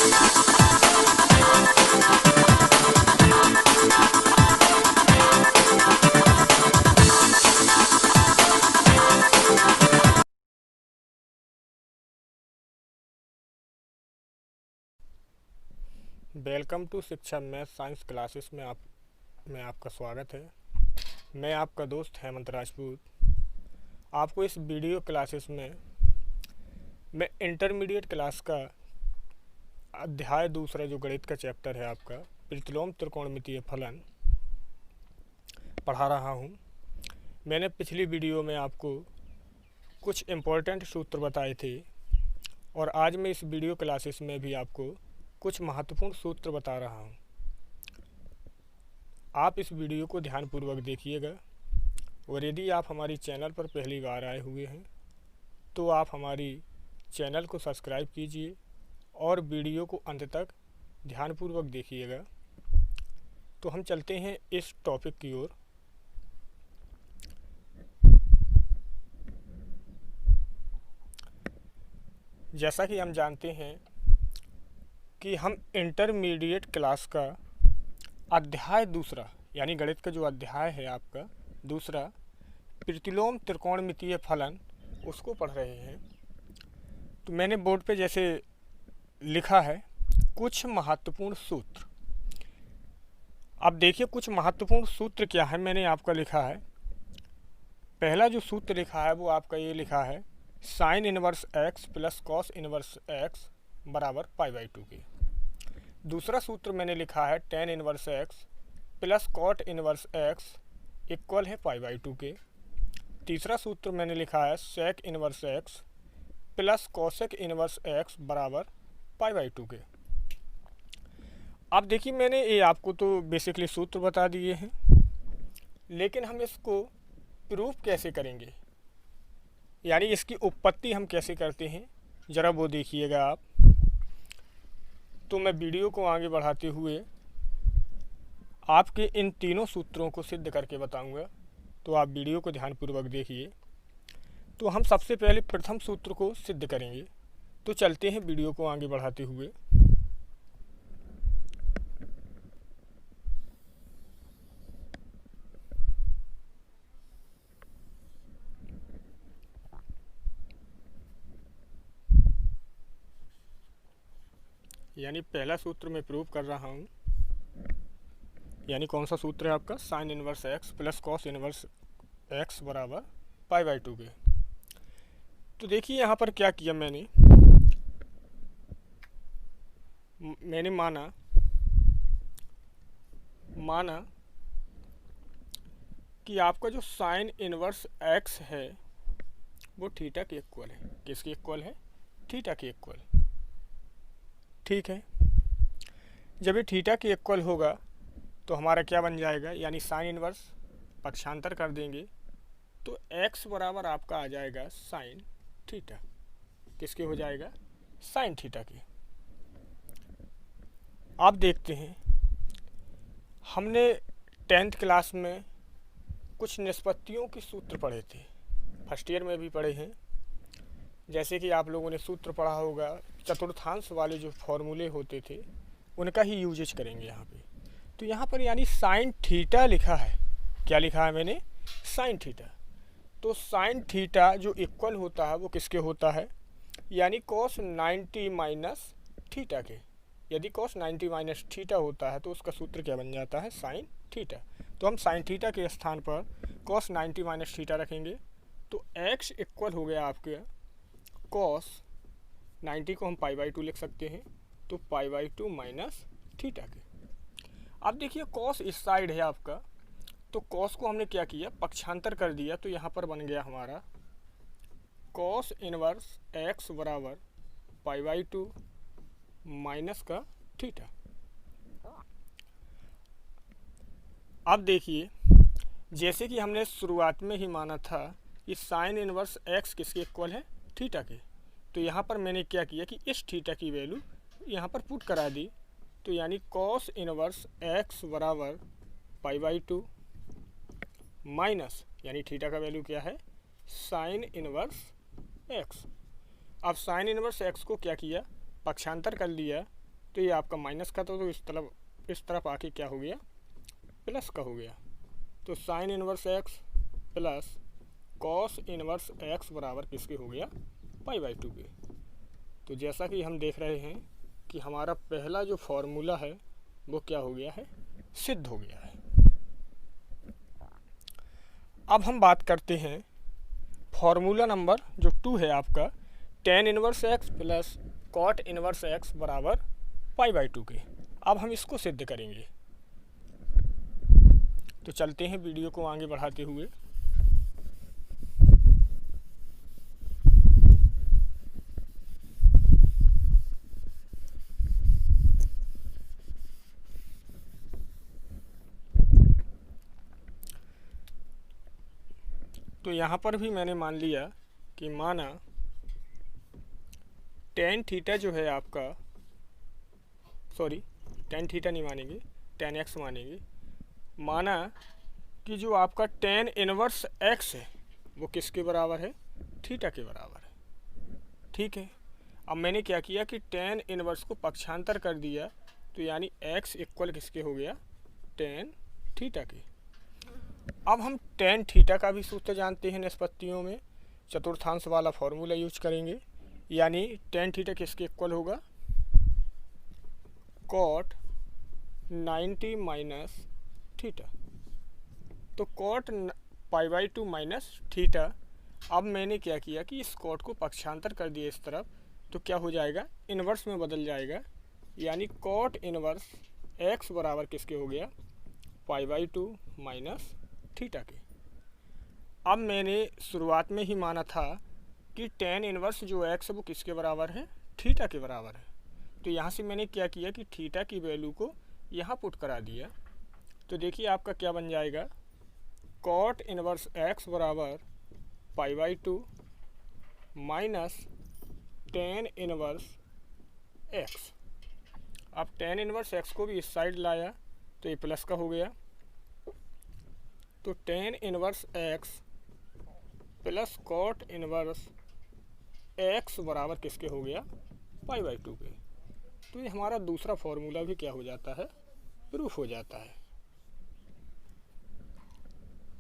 Welcome to शिक्षा math science classes में आपका स्वागत है। मैं आपका दोस्त हेमंत राजपूत। आपको इस वीडियो क्लासेस में मैं इंटरमीडिएट क्लास का अध्याय दूसरा जो गणित का चैप्टर है आपका प्रतिलोम त्रिकोणमितीय फलन पढ़ा रहा हूँ। मैंने पिछली वीडियो में आपको कुछ इम्पोर्टेंट सूत्र बताए थे और आज मैं इस वीडियो क्लासेस में भी आपको कुछ महत्वपूर्ण सूत्र बता रहा हूँ। आप इस वीडियो को ध्यानपूर्वक देखिएगा और यदि आप हमारी चैनल पर पहली बार आए हुए हैं तो आप हमारी चैनल को सब्सक्राइब कीजिए और वीडियो को अंत तक ध्यानपूर्वक देखिएगा। तो हम चलते हैं इस टॉपिक की ओर। जैसा कि हम जानते हैं कि हम इंटरमीडिएट क्लास का अध्याय दूसरा यानी गणित का जो अध्याय है आपका दूसरा प्रतिलोम त्रिकोणमितीय फलन उसको पढ़ रहे हैं। तो मैंने बोर्ड पे जैसे लिखा है कुछ महत्वपूर्ण सूत्र। अब देखिए कुछ महत्वपूर्ण सूत्र क्या है। मैंने आपका लिखा है, पहला जो सूत्र लिखा है वो आपका ये लिखा है sine inverse x plus cos inverse x बराबर पाई/2 के। दूसरा सूत्र मैंने लिखा है tan inverse x plus cot inverse x equal है पाई/2 के। तीसरा सूत्र मैंने लिखा है sec inverse x plus cosec inverse x बराबर पाई/2 के। अब देखिए मैंने ये आपको तो बेसिकली सूत्र बता दिए हैं, लेकिन हम इसको प्रूफ कैसे करेंगे यानी इसकी उत्पत्ति हम कैसे करते हैं ज़रा वो देखिएगा आप। तो मैं वीडियो को आगे बढ़ाते हुए आपके इन तीनों सूत्रों को सिद्ध करके बताऊंगा। तो आप वीडियो को ध्यानपूर्वक देखिए। तो हम सबसे पहले प्रथम सूत्र को सिद्ध करेंगे। तो चलते हैं वीडियो को आगे बढ़ाते हुए। यानी पहला सूत्र मैं प्रूव कर रहा हूँ। यानी कौन सा सूत्र है आपका sign inverse x plus cos inverse x बराबर पाई/2 के। तो देखिए यहाँ पर क्या किया मैंने माना कि आपका जो साइन इनवर्स एक्स है वो थीटा के इक्वल है। किसके इक्वल है? थीटा के इक्वल। ठीक है, जब ये थीटा के इक्वल होगा तो हमारा क्या बन जाएगा, यानी साइन इनवर्स पक्षांतर कर देंगे तो x बराबर आपका आ जाएगा साइन थीटा। किसके हो जाएगा? साइन थीटा के। आप देखते हैं हमने 10th क्लास में कुछ निष्पत्तियों के सूत्र पढ़े थे, फर्स्ट ईयर में भी पढ़े हैं। जैसे कि आप लोगों ने सूत्र पढ़ा होगा चतुर्थांश वाले जो फॉर्मूले होते थे उनका ही यूजेज करेंगे यहाँ पे। तो यहाँ पर यानी साइन थीटा लिखा है। क्या लिखा है मैंने? Sine theta. तो साइन थीटा जो इक्वल होता है वो किसके होता है? यानी cos 90 माइनस थीटा के। यदि cos 90 माइनस थीटा होता है तो उसका सूत्र क्या बन जाता है? Sine theta. तो हम साइन थीटा के स्थान पर cos 90 माइनस थीटा रखेंगे तो x इक्वल हो गया आपके cos 90 को हम पाई/2 लिख सकते हैं तो पाई/2 माइनस थीटा के। अब देखिए cos इस साइड है आपका, तो cos को हमने क्या किया? पक्षांतर कर दिया। तो यहाँ पर बन गया हमारा cos इनवर्स x बराबर पाई/2 माइनस का थीटा। अब देखिए जैसे कि हमने शुरुआत में ही माना था कि साइन इनवर्स x किसके इक्वल है? थीटा के। तो यहाँ पर मैंने क्या किया कि इस थीटा की वैल्यू यहाँ पर पुट करा दी। तो यानी cos इनवर्स x बराबर पाई/2 माइनस यानी थीटा का वैल्यू क्या है? Sine inverse x। अब साइन इनवर्स x को क्या किया? पक्षांतर कर लिया तो ये आपका माइनस का तो इस तरफ आके क्या हो गया, प्लस का हो गया। तो sign inverse x plus cos inverse x बराबर किसके हो गया, π/2 के। तो जैसा कि हम देख रहे हैं कि हमारा पहला जो फॉर्मूला है वो क्या हो गया है, सिद्ध हो गया है। अब हम बात करते हैं फॉर्मूला नंबर जो 2 है आपका, tan inverse x plus cot inverse x बराबर π/2 के। अब हम इसको सिद्ध करेंगे। तो चलते हैं वीडियो को आगे बढ़ाते हुए। तो यहाँ पर भी मैंने मान लिया कि माना tan थीटा जो है आपका, सॉरी tan थीटा नहीं मानेंगे, tan x मानेंगे। माना कि जो आपका tan इनवर्स x है वो किसके बराबर है, थीटा के बराबर है। ठीक है, अब मैंने क्या किया कि tan इनवर्स को पक्षांतर कर दिया, तो यानी x इक्वल किसके हो गया, tan थीटा के। अब हम tan थीटा का भी सूत्र जानते हैं, निष्पत्तियों में चतुर्थांश वाला फॉर्मूला यूज करेंगे। यानी tan थीटा किसके इक्वल होगा, cot 90 माइनस थीटा। तो cot π/2 माइनस थीटा। अब मैंने क्या किया कि इस cot को पक्षांतर कर दिया इस तरफ, तो क्या हो जाएगा, इन्वर्स में बदल जाएगा। यानी cot इनवर्स x बराबर किसके हो गया, π/2 माइनस थीटा के। अब मैंने शुरुआत में ही माना था कि tan इनवर्स जो x है वो किसके बराबर है, थीटा के बराबर है। तो यहाँ से मैंने क्या किया कि थीटा की वैल्यू को यहाँ पुट करा दिया। तो देखिए आपका क्या बन जाएगा, cot इनवर्स x बराबर π/2 माइनस tan इनवर्स x। अब tan इनवर्स x को भी इस साइड लाया तो ये प्लस का हो गया। तो tan inverse x plus cot inverse x बराबर किसके हो गया, π/2 के। तो ये हमारा दूसरा फॉर्मूला भी क्या हो जाता है, प्रूफ हो जाता है।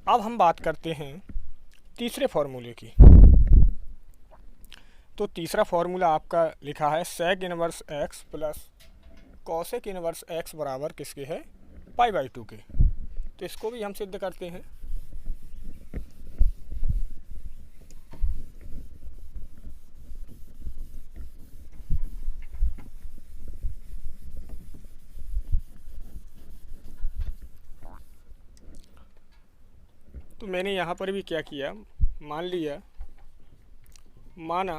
अब हम बात करते हैं तीसरे फॉर्मूले की। तो तीसरा फॉर्मूला आपका लिखा है sec inverse x plus cosec inverse x बराबर किसके है, π/2 के। तो इसको भी हम सिद्ध करते हैं। तो मैंने यहाँ पर भी क्या किया, मान लिया, माना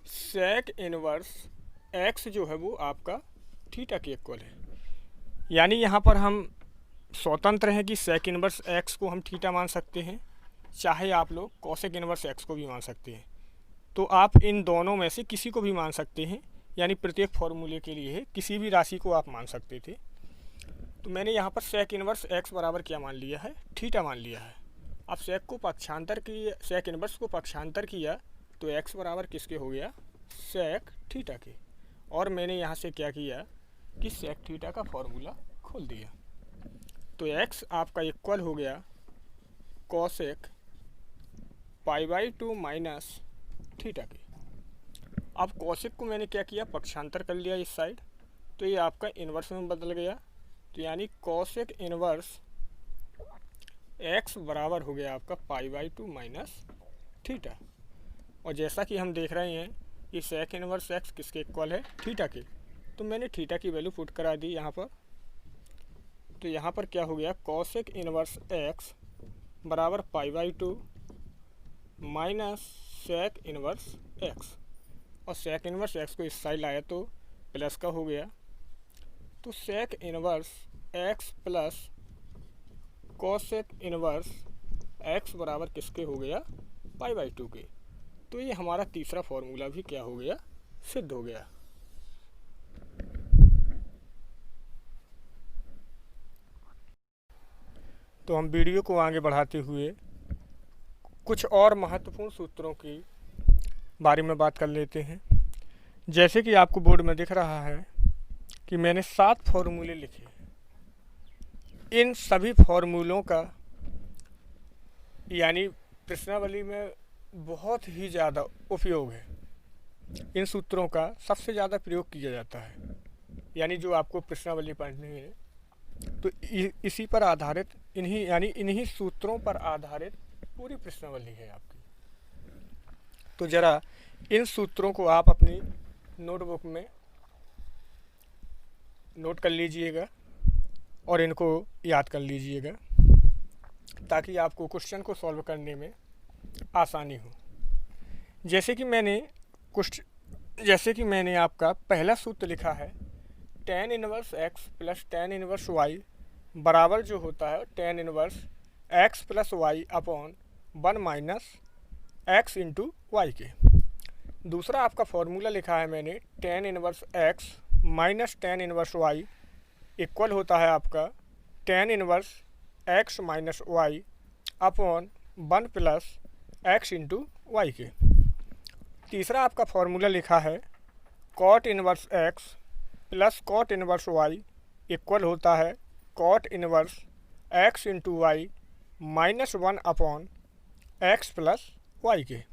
sec इनवर्स x जो है वो आपका थीटा के इक्वल है। यानी यहाँ पर हम स्वतंत्र हैं कि sec इनवर्स x को हम थीटा मान सकते हैं, चाहे आप लोग cosec इनवर्स x को भी मान सकते हैं। तो आप इन दोनों में से किसी को भी मान सकते हैं, यानी प्रत्येक फॉर्मूले के लिए किसी भी राशि को आप मान सकते थे। तो मैंने यहाँ पर sec इनवर्स x बराबर क्या मान लिया है, थीटा मान लिया है। अब sec को पक्षांतर किया, sec इनवर्स को पक्षांतर किया तो x बराबर किसके हो गया, sec थीटा के। और मैंने यहाँ से क्या किया कि sec थीटा का फॉर्मूला खोल दिया। तो x आपका इक्वल हो गया cosec π/2 माइनस थीटा के। अब cosec को मैंने क्या किया, पक्षांतर कर लिया इस साइड, तो ये आपका इन्वर्स में बदल गया। तो यानी cosec इनवर्स x बराबर हो गया आपका π/2 माइनस थीटा। और जैसा कि हम देख रहे हैं कि sec इनवर्स x किसके इक्वल है, थीटा के। तो मैंने थीटा की वैल्यू पुट करा दी यहाँ पर। तो यहाँ पर क्या हो गया, cosec इनवर्स x बराबर π/2 माइनस sec इनवर्स x। और sec इनवर्स x को इस साइड लाया तो प्लस का हो गया। तो sec inverse x plus cosec inverse x बराबर किसके हो गया, π/2 के। तो ये हमारा तीसरा फॉर्मूला भी क्या हो गया, सिद्ध हो गया। तो हम वीडियो को आगे बढ़ाते हुए कुछ और महत्वपूर्ण सूत्रों के बारे में बात कर लेते हैं। जैसे कि आपको बोर्ड में दिख रहा है कि मैंने 7 फॉर्मूले लिखे। इन सभी फॉर्मूलों का यानी प्रश्नावली में बहुत ही ज़्यादा उपयोग है। इन सूत्रों का सबसे ज़्यादा प्रयोग किया जाता है, यानी जो आपको प्रश्नावली पढ़नी है तो इसी पर आधारित इन्हीं सूत्रों पर आधारित पूरी प्रश्नावली है आपकी। तो ज़रा इन सूत्रों को आप अपनी नोटबुक में नोट कर लीजिएगा और इनको याद कर लीजिएगा ताकि आपको क्वेश्चन को सॉल्व करने में आसानी हो। जैसे कि मैंने आपका पहला सूत्र लिखा है tan inverse x plus tan inverse y बराबर जो होता है tan inverse x plus y upon 1 minus x into y के। दूसरा आपका फॉर्मूला लिखा है मैंने tan inverse x minus tan inverse y equal होता है आपका tan inverse x minus y upon 1 plus x into y के। तीसरा आपका फॉर्मूला लिखा है cot inverse x plus cot inverse y equal होता है cot inverse x into y minus 1 upon x plus y के।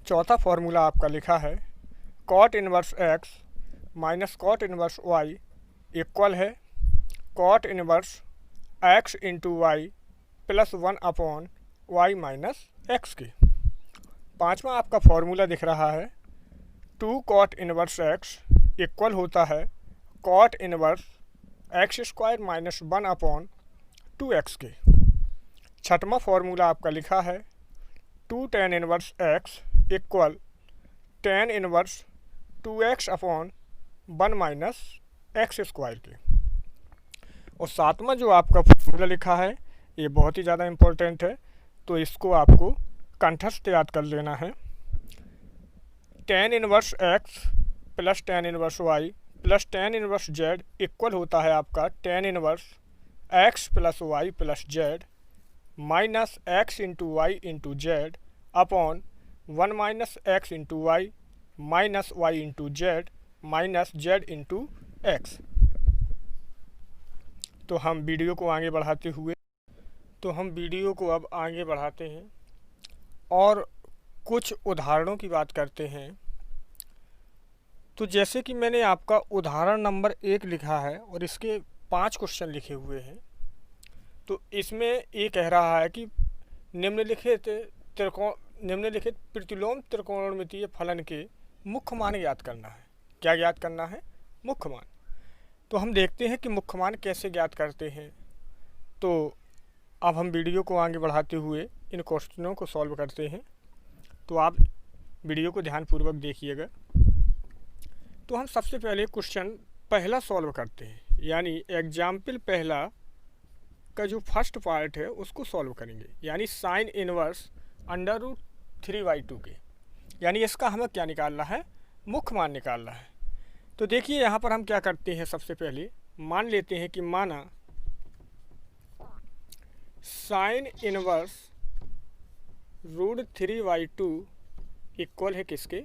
चौथा फॉर्मूला आपका लिखा है cot inverse x minus cot inverse y equal है cot inverse x into y plus 1 upon y minus x के। पांचवा आपका फॉर्मूला दिख रहा है 2 cot इनवर्स x इक्वल होता है cot inverse x square minus 1 upon 2x के। छठवां फॉर्मूला आपका लिखा है 2 tan inverse x equal tan inverse 2x upon 1 minus x square के। और सातवां जो आपका फॉर्मूला लिखा है ये बहुत ही ज़्यादा इम्पोर्टेंट है, तो इसको आपको कंठस्थ याद कर लेना है। tan inverse x plus tan inverse y plus tan inverse z equal होता है आपका tan inverse x plus y plus z minus x into y into z upon 1 minus x into y minus y into z minus z into x। तो हम video को अब आगे बढ़ाते हैं और कुछ उदाहरणों की बात करते हैं। तो जैसे कि मैंने आपका उदाहरण नंबर 1 लिखा है और इसके 5 क्वेश्चन लिखे हुए हैं। तो इसमें ये कह रहा है कि निम्नलिखित प्रतिलोम त्रिकोणमितीय फलन के मुख्य मान ज्ञात करना है। क्या ज्ञात करना है? मुख्य मान। तो हम देखते हैं कि मुख्य मान कैसे ज्ञात करते हैं। तो अब हम वीडियो को आगे बढ़ाते हुए इन क्वेश्चनों को सॉल्व करते हैं। तो आप वीडियो को ध्यानपूर्वक देखिएगा। तो हम सबसे पहले क्वेश्चन पहला सॉल्व करते हैं, यानी एग्जाम्पल पहला का जो फर्स्ट पार्ट है उसको सॉल्व करेंगे, यानी साइन इनवर्स √3/2 के। यानी इसका हमें क्या निकालना है? मुख्य मान निकालना है। तो देखिए यहाँ पर हम क्या करते हैं, सबसे पहले मान लेते हैं कि माना साइन इनवर्स √3/2 इक्वल है किसके?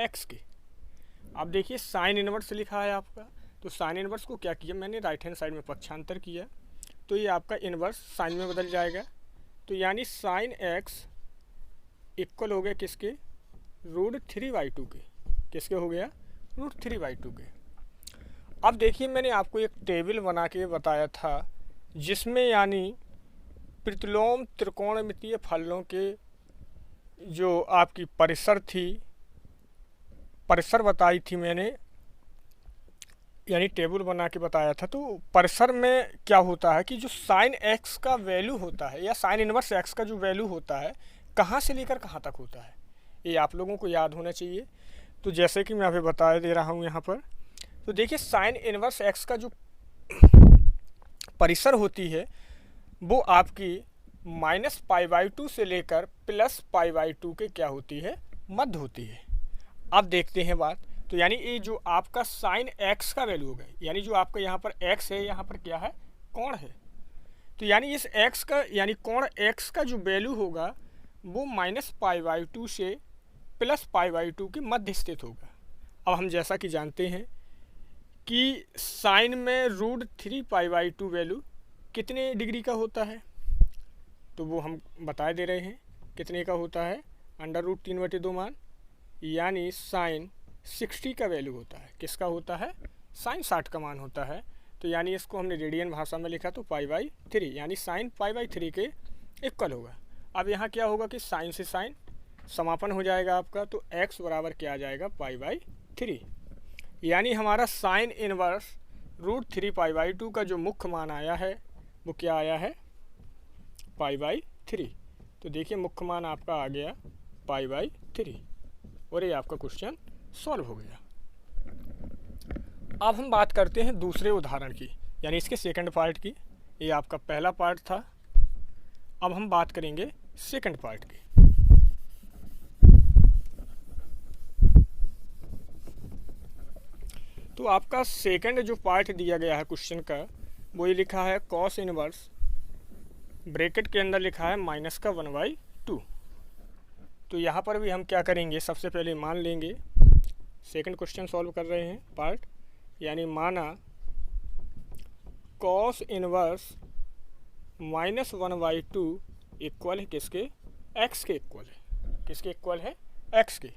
x के। अब देखिए साइन इनवर्स लिखा है आपका, तो साइन इनवर्स को क्या किया मैंने, राइट हैंड साइड में पक्षांतर किया, तो ये आपका इनवर्स साइन में बदल जाएगा। तो यानी साइन x इक्वल हो गया किसके? √3/2 के। किसके हो गया? √3/2 के। अब देखिए मैंने आपको एक टेबल बना के बताया था जिसमें यानी प्रतिलोम त्रिकोणमितीय फलनों के जो आपकी परिसर बताई थी मैंने, यानी टेबल बना के बताया था। तो परिसर में क्या होता है कि जो साइन x का वैल्यू होता है या साइन इनवर्स x का जो वैल्यू होता है कहाँ से लेकर कहाँ तक होता है, ये आप लोगों को याद होना चाहिए। तो जैसे कि मैं अभी बता दे रहा हूँ यहाँ पर, तो देखिए साइन इनवर्स x का जो परिसर होती है वो आपकी -π/2 से लेकर +π/2 के क्या होती है? मध्य होती है। अब देखते हैं बात, तो यानी ये जो आपका साइन x का वैल्यू होगा, यानी जो आपका यहाँ पर x है, यहाँ पर क्या है? कोण है। तो यानी इस x का यानी कोण x का जो वैल्यू होगा वो -π/2 से +π/2 के मध्य स्थित होगा। अब हम जैसा कि जानते हैं कि साइन में √3π/2 वैल्यू कितने डिग्री का होता है, तो वो हम बता दे रहे हैं कितने का होता है, √3/2 मान, यानी साइन 60 का वैल्यू होता है। किसका होता है, साइन 60 का मान होता है। तो यानी इसको हमने रेडियन भाषा में लिखा तो π/3, यानी साइन π/3 के इक्वल होगा। अब यहाँ क्या होगा कि साइन से साइन समापन हो जाएगा आपका, तो x बराबर क्या आ जाएगा, π/3, यानी हमारा साइन इनवर्स √3π/2 का जो मुख्य मान आया है वो क्या आया है, π/3। तो देखिए मुख्य मान आपका आ गया π/3 और ये आपका क्वेश्चन सॉल्व हो गया। अब हम बात करते हैं दूसरे उदाहरण की, यानी इसके सेकंड पार्ट की। ये आपका पहला पार्ट था, अब हम बात करेंगे सेकंड पार्ट की। तो आपका सेकंड जो पार्ट दिया गया है क्वेश्चन का वो ये लिखा है कॉस इनवर्स, ब्रैकेट के अंदर लिखा है -1/2। तो यहाँ पर भी हम क्या करेंगे, सबसे पहले मान लेंगे, सेकंड क्वेश्चन सॉल्व कर रहे हैं पार्ट, यानी माना कॉस इनवर्स -1/2 इक्वल है किसके, एक्स के इक्वल है। किसके इक्वल है, एक्स के।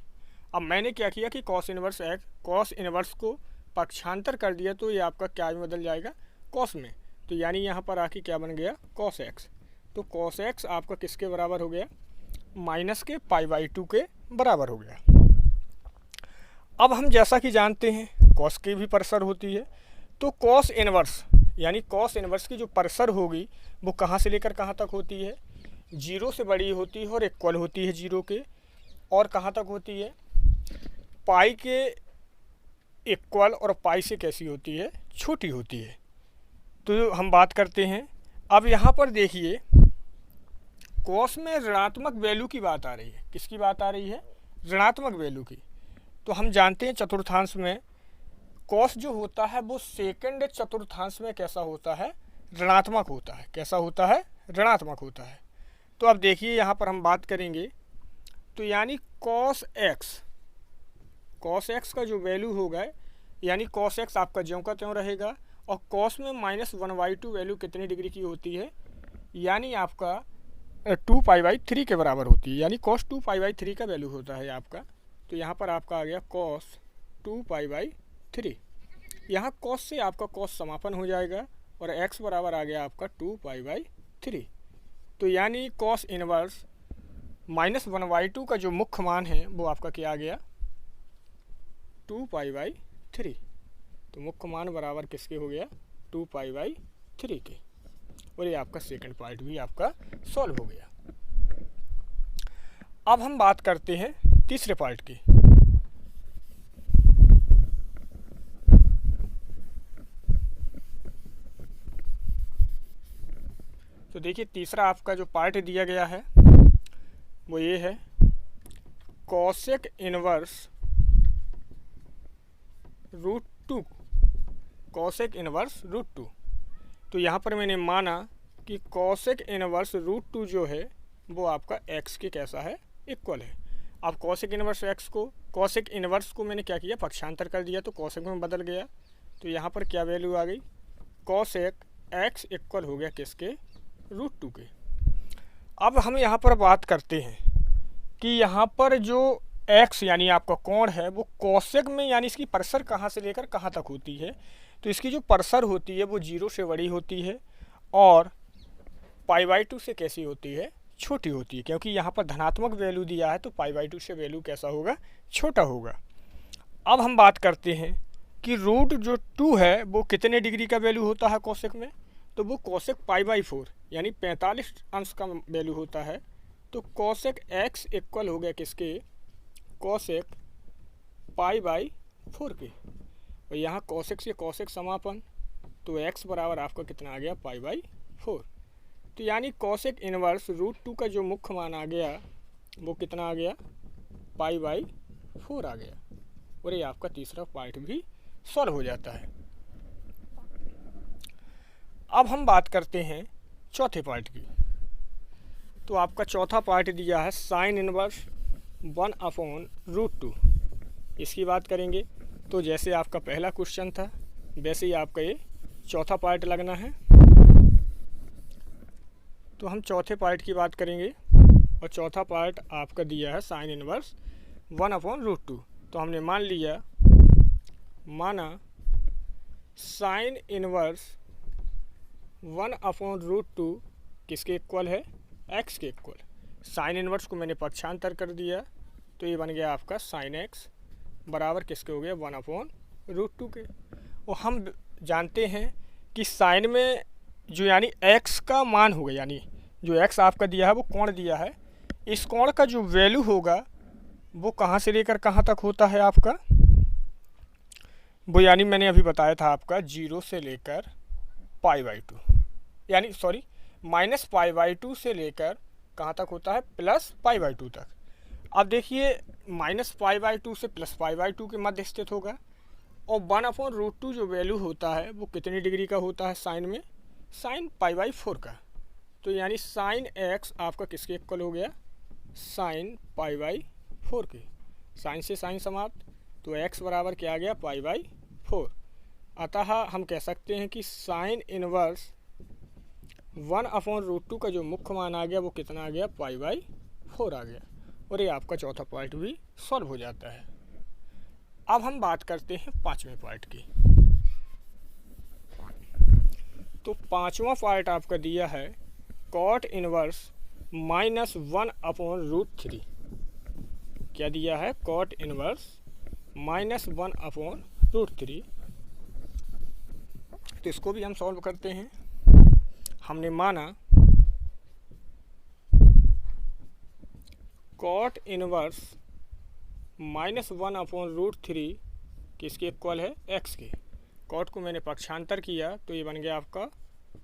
अब मैंने क्या किया कि कॉस इनवर्स को पक्षांतर कर दिया, तो ये आपका क्या में बदल जाएगा, कॉस में। तो यानी यहाँ पर आके क्या बन गया, कॉस एक्स। तो कॉस एक्स आपका किसके बराबर हो गया, -π/2 के बराबर हो गया। अब हम जैसा कि जानते हैं कॉस की भी परसर होती है, तो कॉस इनवर्स यानी कॉस इनवर्स की जो परसर होगी वो कहाँ से लेकर कहाँ तक होती है, 0 से बड़ी होती है और इक्वल होती है 0 के, और कहाँ तक होती है, पाई के इक्वल, और पाई से कैसी होती है, छोटी होती है। तो हम बात करते हैं, अब यहाँ पर देखिए कॉस में ऋणात्मक वैल्यू की बात आ रही है। किसकी बात आ रही है, ऋणात्मक वैल्यू की। तो हम जानते हैं चतुर्थांश में कॉस जो होता है वो सेकंड चतुर्थांश में कैसा होता है, ऋणात्मक होता है। कैसा होता है, ऋणात्मक होता है। तो अब देखिए यहाँ पर हम बात करेंगे, तो यानी कॉस एक्स का जो वैल्यू होगा, यानी कॉस एक्स आपका ज्यों का त्यों रहेगा, और कॉस में -1/2 वैल्यू कितनी डिग्री की होती है, यानी आपका 2π/3 के बराबर होती है, यानी cos 2π/3 का वैल्यू होता है आपका। तो यहाँ पर आपका आ गया cos 2π/3। यहाँ cos से आपका cos समापन हो जाएगा और x बराबर आ गया आपका 2π/3। तो यानी cos इनवर्स -1/2 का जो मुख्य मान है वो आपका क्या आ गया, 2π/3। तो मुख्य मान बराबर किसके हो गया, 2π/3 के। और ये आपका सेकंड पार्ट भी आपका सॉल्व हो गया। अब हम बात करते हैं तीसरे पार्ट की। तो देखिए तीसरा आपका जो पार्ट दिया गया है वो ये है कॉसेक इनवर्स √2, कॉसेक इनवर्स √2। तो यहाँ पर मैंने माना कि कॉसेक इनवर्स √2 जो है वो आपका x के कैसा है, इक्वल है। अब कॉसेक इनवर्स को मैंने क्या किया, पक्षांतर कर दिया, तो कॉसेक में बदल गया। तो यहाँ पर क्या वैल्यू आ गई, कॉसेक x इक्वल हो गया किसके, √2 के। अब हम यहाँ पर बात करते हैं कि यहाँ पर जो x यानी आपका कोण है वो कॉसेक में, यानी इसकी परसर कहाँ से लेकर कहाँ तक होती है, तो इसकी जो परसर होती है वो 0 से बड़ी होती है और π/2 से कैसी होती है, छोटी होती है। क्योंकि यहाँ पर धनात्मक वैल्यू दिया है तो π/2 से वैल्यू कैसा होगा, छोटा होगा। अब हम बात करते हैं कि √2 है वो कितने डिग्री का वैल्यू होता है कॉसेक में, तो वो कॉसेक π/4 यानी 45 अंश का वैल्यू होता है। तो कॉसेक x इक्वल हो गया किसके, कॉसेक π/4 के। और यहाँ कॉसेक से कॉसेक समापन, तो x बराबर आपका कितना आ गया, π/4। तो यानी कॉसेक इनवर्स √2 का जो मुख्य मान आ गया वो कितना आ गया, π/4 आ गया। और ये आपका तीसरा पार्ट भी सॉल्व हो जाता है। अब हम बात करते हैं चौथे पार्ट की। तो आपका चौथा पार्ट दिया है साइन इनवर्स 1/√2। इसकी बात करेंगे। तो जैसे आपका पहला क्वेश्चन था वैसे ही आपका ये चौथा पार्ट लगना है। तो हम चौथे पार्ट की बात करेंगे और चौथा पार्ट आपका दिया है साइन इनवर्स 1/√2। तो हमने माना साइन इनवर्स 1/√2 किसके इक्वल है, x के इक्वल। साइन इनवर्स को मैंने पक्षांतर कर दिया तो ये बन गया आपका साइन x बराबर किसके हो गया 1/√2 के। और हम जानते हैं कि साइन में जो यानी x का मान होगा, यानी जो x आपका दिया है वो कोण दिया है, इस कोण का जो वैल्यू होगा वो कहाँ से लेकर कहाँ तक होता है आपका, वो यानी मैंने अभी बताया था आपका 0 से लेकर π/2, यानी सॉरी -π/2 से लेकर कहाँ तक होता है +π/2 तक। अब देखिए -π/2 से +π/2 के मध्य स्थित होगा और 1/√2 जो वैल्यू होता है वो कितनी डिग्री का होता है साइन में, साइन π/4 का। तो यानी साइन x आपका किसके इक्वल हो गया, साइन π/4 के। साइन से साइन समाप्त, तो x बराबर क्या आ गया π/4। अतः हम कह सकते हैं कि साइन इनवर्स 1/√2 का जो मुख्य मान आ गया वो कितना आ गया π/4 आ गया। और ये आपका चौथा पार्ट भी सॉल्व हो जाता है। अब हम बात करते हैं पांचवें पार्ट की। तो पांचवा पार्ट आपका दिया है कॉट इनवर्स -1/√3। क्या दिया है, कॉट इनवर्स -1/√3। तो इसको भी हम सॉल्व करते हैं। हमने माना कॉट इनवर्स -1/√3 किसके इक्वल है, x के। कॉट को मैंने पक्षांतर किया तो ये बन गया आपका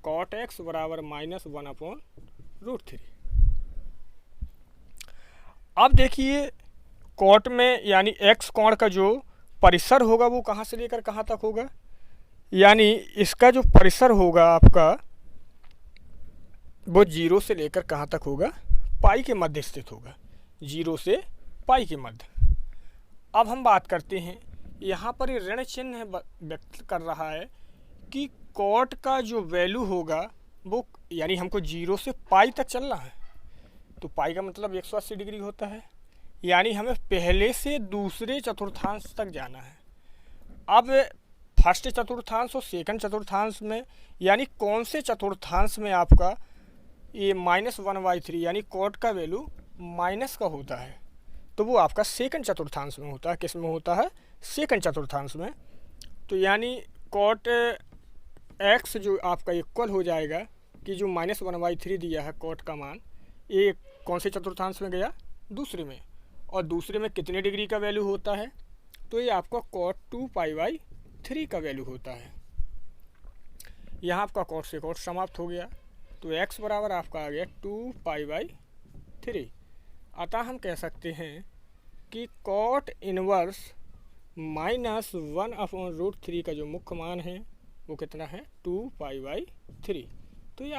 कॉट x बराबर -1/√3। अब देखिए कॉट में यानी x कोण का जो परिसर होगा वो कहाँ से लेकर कहाँ तक होगा, यानी इसका जो परिसर होगा आपका वो 0 से लेकर कहाँ तक होगा, पाई के मध्य स्थित होगा, 0 से पाई के मध्य। अब हम बात करते हैं, यहाँ पर ये ऋण चिन्ह व्यक्त कर रहा है कि कॉट का जो वैल्यू होगा वो यानी हमको 0 से पाई तक चलना है। तो पाई का मतलब 180 डिग्री होता है, यानी हमें पहले से दूसरे चतुर्थांश तक जाना है। अब फर्स्ट चतुर्थांश और सेकंड चतुर्थांश में यानी कौन से चतुर्थांश में आपका ये -1/3 यानी कॉट का वैल्यू माइनस का होता है, तो वो आपका सेकंड चतुर्थांश में होता है। किस में होता है, सेकंड चतुर्थांश में। तो यानी कॉट x जो आपका इक्वल हो जाएगा कि जो -1/3 दिया है कॉट का मान, ये कौन से चतुर्थांश में गया, दूसरे में। और दूसरे में कितने डिग्री का वैल्यू होता है, तो ये आपका cot 2π/3 का वैल्यू होता है। यहाँ आपका cot से cot समाप्त हो गया, तो x बराबर आपका आ गया 2π/3। अतः हम कह सकते हैं कि cot इनवर्स -1/√3 का जो मुख्य मान है वो कितना है, 2π/3। तो ये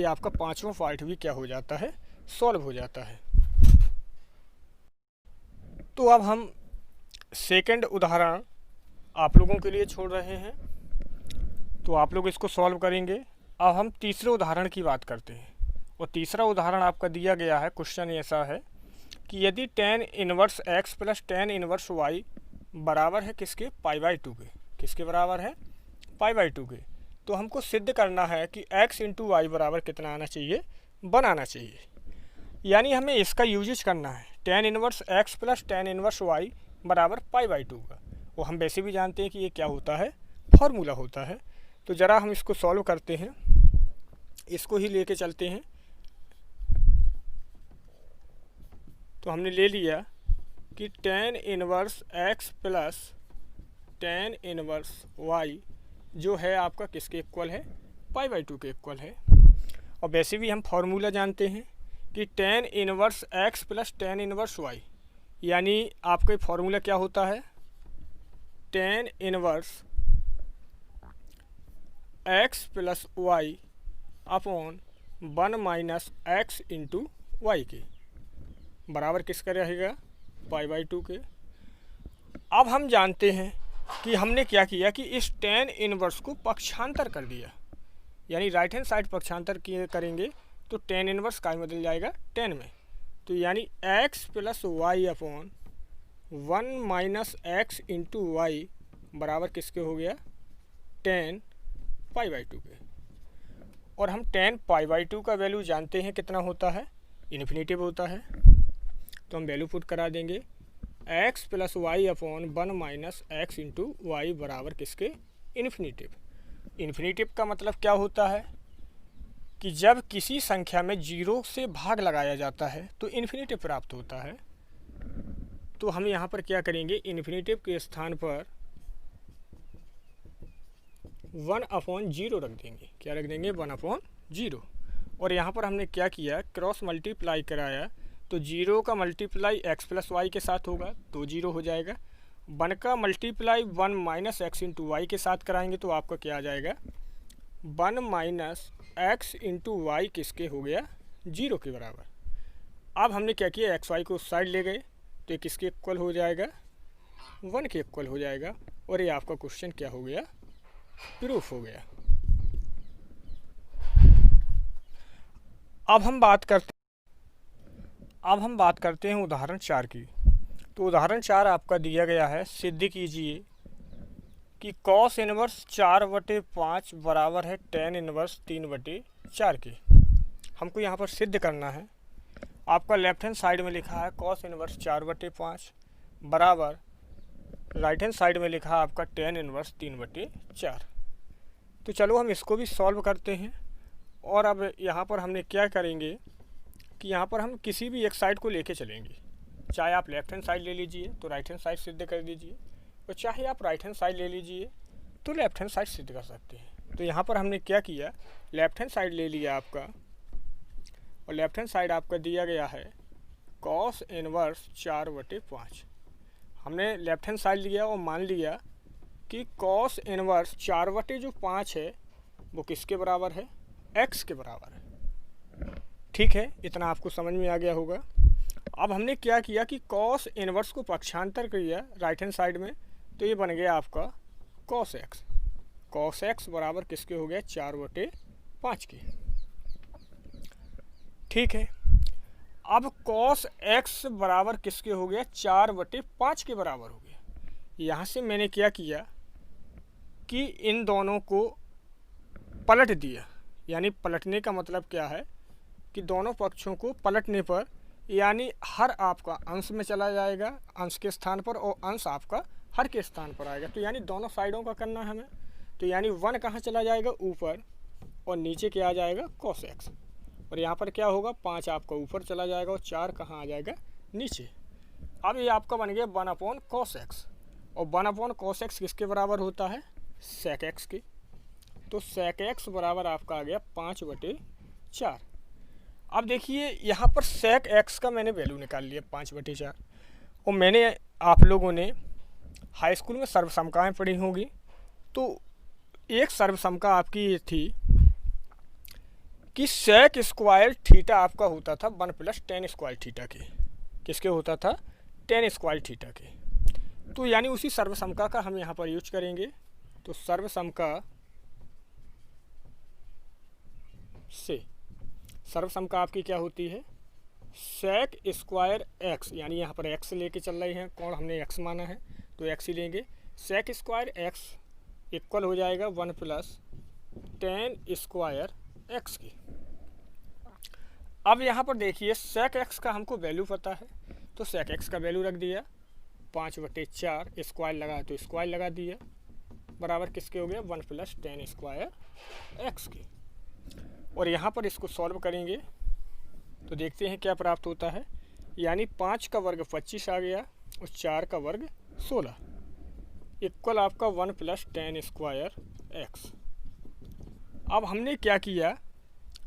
आपका पांचवा पार्ट भी क्या हो जाता है, सॉल्व हो जाता है। तो अब हम सेकंड उदाहरण आप लोगों के लिए छोड़ रहे हैं, तो आप लोग इसको सॉल्व करेंगे। अब हम तीसरे उदाहरण की बात करते हैं। और तीसरा उदाहरण आपका दिया गया है, क्वेश्चन ऐसा है कि यदि tan inverse x plus tan inverse y बराबर है किसके, π/2 के। किसके बराबर है, π/2 के। तो हमको सिद्ध करना है कि x इंटू वाई बराबर कितना आना चाहिए, 1 आना चाहिए। यानी हमें इसका यूजेज करना है, tan inverse x plus tan inverse y बराबर π/2 का। वो हम वैसे भी जानते हैं कि ये क्या होता है, फॉर्मूला होता है। तो ज़रा हम इसको सॉल्व करते हैं, इसको ही लेके चलते हैं। तो हमने ले लिया कि tan inverse x plus tan inverse y जो है आपका किसके इक्वल है, π/2 के इक्वल है। और वैसे भी हम फॉर्मूला जानते हैं कि tan inverse x plus tan inverse y, यानी आपका फॉर्मूला क्या होता है, tan inverse x plus y upon 1 minus x into y के बराबर किसका रहेगा, π/2 के। अब हम जानते हैं कि हमने क्या किया कि इस tan इनवर्स को पक्षांतर कर दिया, यानी राइट हैंड साइड पक्षांतर करेंगे तो tan इनवर्स का बदल जाएगा tan में। तो यानी x plus y upon 1 minus x into y बराबर किसके हो गया, tan पाई बाई 2 के। और हम tan पाई बाई 2 का वैल्यू जानते हैं कितना होता है, इन्फिनेटिव होता है। तो हम वैल्यू पुट करा देंगे x plus y upon 1 minus x into y बराबर किसके, इन्फिनेटिव। इन्फिनेटिव का मतलब क्या होता है कि जब किसी संख्या में 0 से भाग लगाया जाता है तो इन्फिनेटिव प्राप्त होता है। तो हम यहाँ पर क्या करेंगे, इन्फिनेटिव के स्थान पर 1/0 रख देंगे। क्या रख देंगे, 1/0। और यहाँ पर हमने क्या किया, क्रॉस मल्टीप्लाई कराया, तो 0 का मल्टीप्लाई x प्लस वाई के साथ होगा तो 0 हो जाएगा। 1 का multiply 1 minus x into y के साथ कराएंगे तो आपका क्या आ जाएगा, 1 माइनस एक्स इंटू वाई किसके हो गया, 0 के बराबर। अब हमने क्या किया, एक्स वाई को उस साइड ले गए तो ये किसके इक्वल हो जाएगा, 1 के इक्वल हो जाएगा। और ये आपका क्वेश्चन क्या हो गया, प्रूफ हो गया। अब हम बात करते हैं उदाहरण 4 की। तो उदाहरण 4 आपका दिया गया है, सिद्ध कीजिए कि cos इनवर्स 4/5 बराबर है tan इनवर्स 3/4 के। हमको यहाँ पर सिद्ध करना है। आपका लेफ्ट हैंड साइड में लिखा है cos इनवर्स 4/5 बराबर, राइट हैंड साइड में लिखा है आपका tan इनवर्स 3/4। तो चलो हम इसको भी सॉल्व करते हैं। और अब यहाँ पर हमने क्या करेंगे कि यहाँ पर हम किसी भी एक साइड को लेके चलेंगे। चाहे आप लेफ्ट हैंड साइड ले लीजिए तो राइट हैंड साइड सिद्ध कर दीजिए, और चाहे आप राइट हैंड साइड ले लीजिए तो लेफ्ट हैंड साइड सिद्ध कर सकते हैं। तो यहाँ पर हमने क्या किया, लेफ्ट हैंड साइड ले लिया आपका, और लेफ्ट हैंड साइड आपका दिया गया है cos इनवर्स 4/5। हमने लेफ्ट हैंड साइड लिया और मान लिया कि cos इनवर्स 4/5 है वो किसके बराबर है, x के बराबर है। ठीक है, इतना आपको समझ में आ गया होगा। अब हमने क्या किया कि cos इनवर्स को पक्षांतर किया राइट हैंड साइड में, तो ये बन गया आपका cos x। cos x बराबर किसके हो गया, 4/5 के। ठीक है, अब cos x बराबर किसके हो गया, 4/5 के बराबर हो गया। यहाँ से मैंने क्या किया कि इन दोनों को पलट दिया, यानी पलटने का मतलब क्या है कि दोनों पक्षों को पलटने पर यानी हर आपका अंश में चला जाएगा, अंश के स्थान पर, और अंश आपका हर के स्थान पर आएगा। तो यानी दोनों साइडों का करना है हमें। तो यानी 1 कहाँ चला जाएगा, ऊपर, और नीचे क्या आ जाएगा, cos x। और यहाँ पर क्या होगा, 5 आपका ऊपर चला जाएगा और 4 कहाँ आ जाएगा, नीचे। अब ये आपका बन गया 1/cos x, और 1/cos x किसके बराबर होता है, sec x के। तो sec x बराबर आपका आ गया 5/4। अब देखिए यहाँ पर sec x का मैंने वैल्यू निकाल लिया 5/4। और मैंने, आप लोगों ने हाई स्कूल में सर्वसमकाएँ पढ़ी होंगी, तो एक सर्वसमका आपकी ये थी कि sec स्क्वायर थीटा आपका होता था 1 + tan स्क्वायर थीटा के। किसके होता था, tan स्क्वायर थीटा के। तो यानी उसी सर्वसमका का हम यहाँ पर यूज करेंगे। तो सर्वसमका आपकी क्या होती है, sec स्क्वायर x, यानी यहाँ पर x लेके चल रहे हैं, कौन हमने x माना है तो x ही लेंगे। sec स्क्वायर x इक्वल हो जाएगा 1 + tan स्क्वायर x की। अब यहाँ पर देखिए sec x का हमको वैल्यू पता है, तो sec x का वैल्यू रख दिया, 5/4, स्क्वायर लगा तो स्क्वायर लगा दिया, बराबर किसके हो गया, 1 + tan स्क्वायर x की। और यहाँ पर इसको सॉल्व करेंगे तो देखते हैं क्या प्राप्त होता है। यानी 5 का वर्ग 25 आ गया और 4 का वर्ग 16 इक्वल आपका 1 + tan स्क्वायर x। अब हमने क्या किया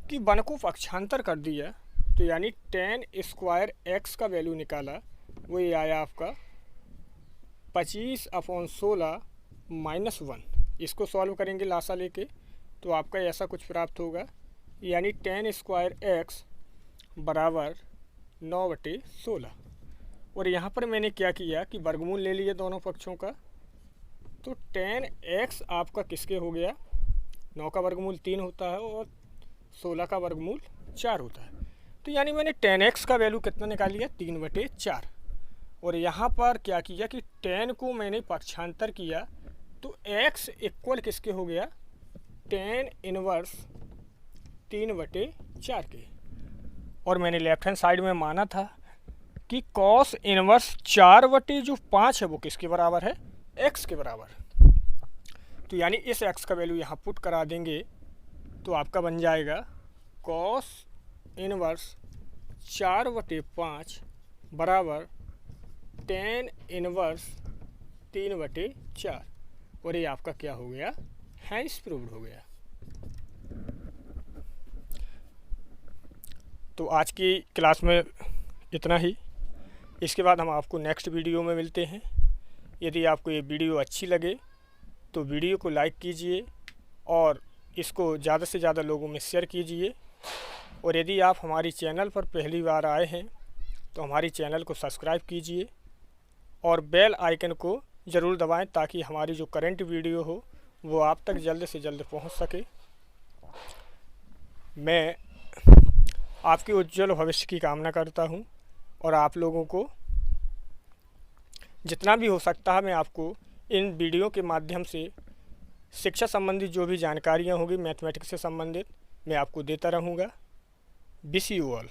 कि 1 को पक्षांतर कर दिया, तो यानी tan स्क्वायर x का वैल्यू निकाला, वो ये आया आपका 25/16 - 1। इसको सॉल्व करेंगे लासा लेके तो आपका ऐसा कुछ प्राप्त होगा, यानी tan स्क्वायर x बराबर 9/16। और यहाँ पर मैंने क्या किया कि वर्गमूल ले लिए दोनों पक्षों का। तो 10x आपका किसके हो गया, 9 का वर्गमूल 3 होता है और 16 का वर्गमूल 4 होता है। तो यानी मैंने 10x का वैल्यू कितना निकाल लिया, 3/4। और यहाँ पर क्या किया कि 10 को मैंने पक्षांतर किया तो x इक्वल किसके हो गया, 10 इनवर्स 3/4 के। और मैंने लेफ्ट हैंड साइड में माना था कि cos इनवर्स 4/5 है वो किसके बराबर है, x के बराबर। तो यानी इस x का वैल्यू यहाँ पुट करा देंगे तो आपका बन जाएगा cos इनवर्स 4/5 बराबर 10 इनवर्स 3/4। और ये आपका क्या हो गया, हैंस प्रूव्ड हो गया। तो आज की क्लास में इतना ही। इसके बाद हम आपको नेक्स्ट वीडियो में मिलते हैं। यदि आपको ये वीडियो अच्छी लगे तो वीडियो को लाइक कीजिए और इसको ज़्यादा से ज़्यादा लोगों में शेयर कीजिए। और यदि आप हमारी चैनल पर पहली बार आए हैं तो हमारी चैनल को सब्सक्राइब कीजिए और बेल आइकन को ज़रूर दबाएं ताकि हमारी जो करंट वीडियो हो वो आप तक जल्द से जल्द पहुंच सके। मैं आपके उज्जवल भविष्य की कामना करता हूं और आप लोगों को जितना भी हो सकता है मैं आपको इन वीडियो के माध्यम से शिक्षा संबंधित जो भी जानकारियां होगी मैथमेटिक्स से संबंधित मैं आपको देता रहूँगा। Wish you all.